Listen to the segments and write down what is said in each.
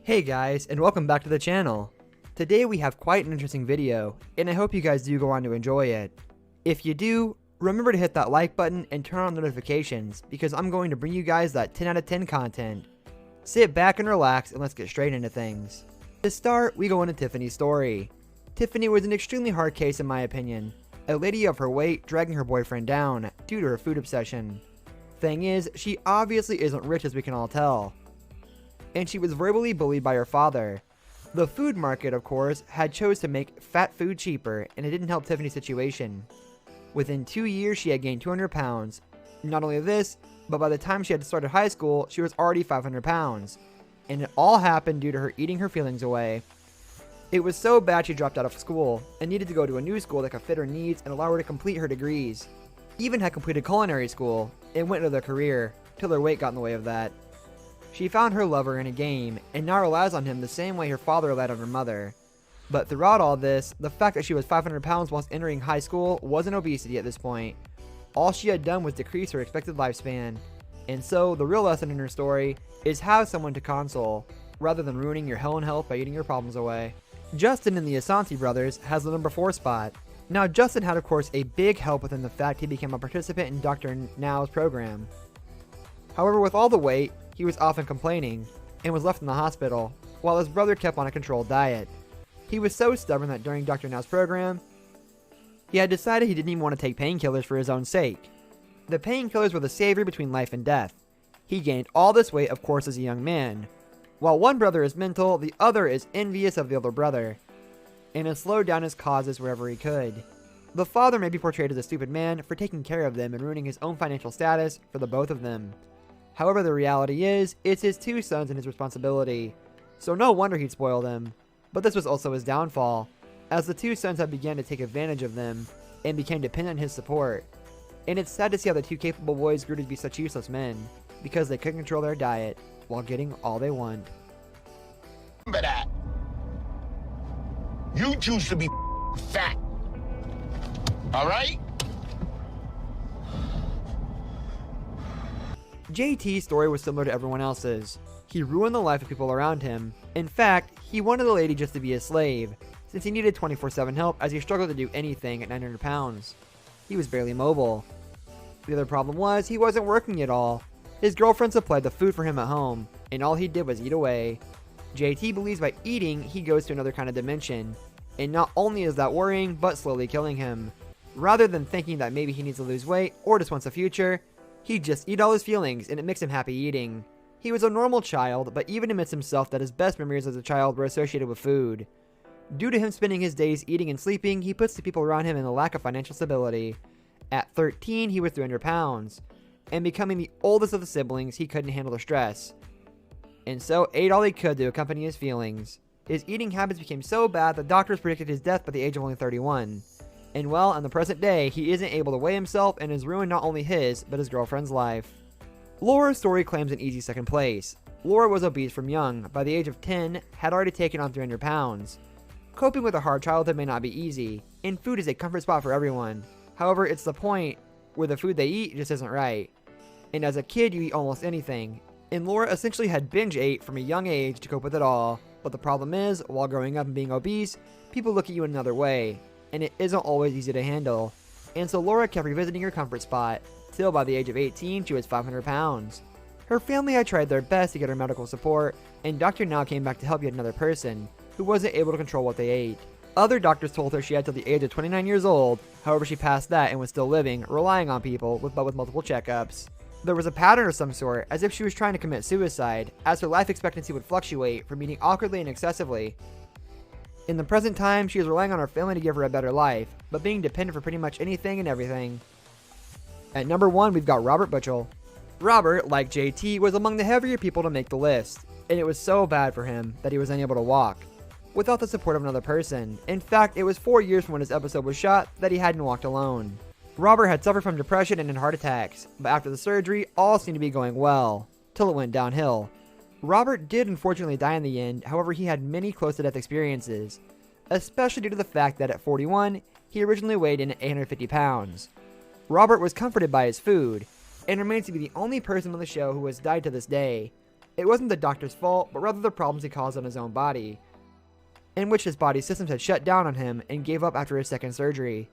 Hey guys, and welcome back to the channel. Today we have quite an interesting video, and I hope you guys do go on to enjoy it. If you do, remember to hit that like button and turn on notifications, because I'm going to bring you guys that 10 out of 10 content. Sit back and relax, and let's get straight into things. To start, we go into Tiffany's story. Tiffany was an extremely hard case in my opinion. A lady of her weight dragging her boyfriend down, due to her food obsession. Thing is, she obviously isn't rich as we can all tell. And she was verbally bullied by her father. The food market, of course, had chose to make fat food cheaper, and it didn't help Tiffany's situation. Within 2 years, she had gained 200 pounds. Not only this, but by the time she had started high school, she was already 500 pounds. And it all happened due to her eating her feelings away. It was so bad she dropped out of school, and needed to go to a new school that could fit her needs and allow her to complete her degrees. Even had completed culinary school, and went into their career, till her weight got in the way of that. She found her lover in a game, and now relies on him the same way her father relied on her mother. But throughout all this, the fact that she was 500 pounds whilst entering high school wasn't obesity at this point. All she had done was decrease her expected lifespan. And so, the real lesson in her story is have someone to console, rather than ruining your hell and health by eating your problems away. Justin in the Asante Brothers has the number 4 spot. Now Justin had of course a big help within the fact he became a participant in Dr. Now's program. However, with all the weight, he was often complaining, and was left in the hospital, while his brother kept on a controlled diet. He was so stubborn that during Dr. Now's program, he had decided he didn't even want to take painkillers for his own sake. The painkillers were the savior between life and death. He gained all this weight, of course, as a young man. While one brother is mental, the other is envious of the older brother, and has slowed down his causes wherever he could. The father may be portrayed as a stupid man for taking care of them and ruining his own financial status for the both of them. However, the reality is, it's his 2 sons and his responsibility, so no wonder he'd spoil them. But this was also his downfall, as the 2 sons had begun to take advantage of them, and became dependent on his support. And it's sad to see how the 2 capable boys grew to be such useless men, because they couldn't control their diet, while getting all they want. Remember that. You choose to be fat. Alright? JT's story was similar to everyone else's. He ruined the life of people around him. In fact, he wanted the lady just to be a slave, since he needed 24/7 help as he struggled to do anything at 900 pounds. He was barely mobile. The other problem was, he wasn't working at all. His girlfriend supplied the food for him at home, and all he did was eat away. JT believes by eating, he goes to another kind of dimension, and not only is that worrying, but slowly killing him. Rather than thinking that maybe he needs to lose weight, or just wants a future, he'd just eat all his feelings, and it makes him happy eating. He was a normal child, but even admits himself that his best memories as a child were associated with food. Due to him spending his days eating and sleeping, he puts the people around him in a lack of financial stability. At 13, he was 300 pounds, and becoming the oldest of the siblings, he couldn't handle the stress, and so ate all he could to accompany his feelings. His eating habits became so bad that doctors predicted his death by the age of only 31. And well, in the present day, he isn't able to weigh himself and has ruined not only his, but his girlfriend's life. Laura's story claims an easy second place. Laura was obese from young. By the age of 10, had already taken on 300 pounds. Coping with a hard childhood may not be easy, and food is a comfort spot for everyone. However, it's the point where the food they eat just isn't right. And as a kid, you eat almost anything. And Laura essentially had binge ate from a young age to cope with it all. But the problem is, while growing up and being obese, people look at you in another way, and it isn't always easy to handle. And so Laura kept revisiting her comfort spot, till by the age of 18 she was 500 pounds. Her family had tried their best to get her medical support, and Dr. Now came back to help yet another person, who wasn't able to control what they ate. Other doctors told her she had till the age of 29 years old, however she passed that and was still living, relying on people, but with multiple checkups. There was a pattern of some sort, as if she was trying to commit suicide, as her life expectancy would fluctuate from eating awkwardly and excessively. In the present time, she is relying on her family to give her a better life, but being dependent for pretty much anything and everything. At number 1, we've got Robert Butchell. Robert, like JT, was among the heavier people to make the list, and it was so bad for him that he was unable to walk, without the support of another person. In fact, it was 4 years from when his episode was shot that he hadn't walked alone. Robert had suffered from depression and heart attacks, but after the surgery, all seemed to be going well, till it went downhill. Robert did unfortunately die in the end, however he had many close-to-death experiences, especially due to the fact that at 41, he originally weighed in at 850 pounds. Robert was comforted by his food, and remains to be the only person on the show who has died to this day. It wasn't the doctor's fault, but rather the problems he caused on his own body, in which his body's systems had shut down on him and gave up after his second surgery.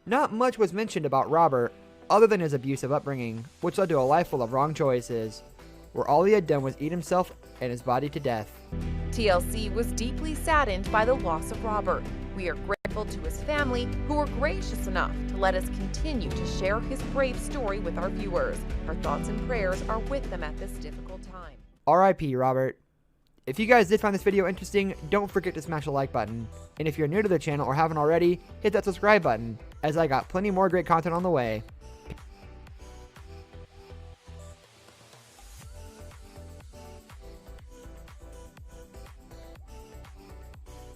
Not much was mentioned about Robert, other than his abusive upbringing, which led to a life full of wrong choices, where all he had done was eat himself and his body to death. TLC was deeply saddened by the loss of Robert. We are grateful to his family, who were gracious enough to let us continue to share his brave story with our viewers. Our thoughts and prayers are with them at this difficult time. R.I.P. Robert. If you guys did find this video interesting, don't forget to smash the like button. And if you're new to the channel or haven't already, hit that subscribe button, as I got plenty more great content on the way.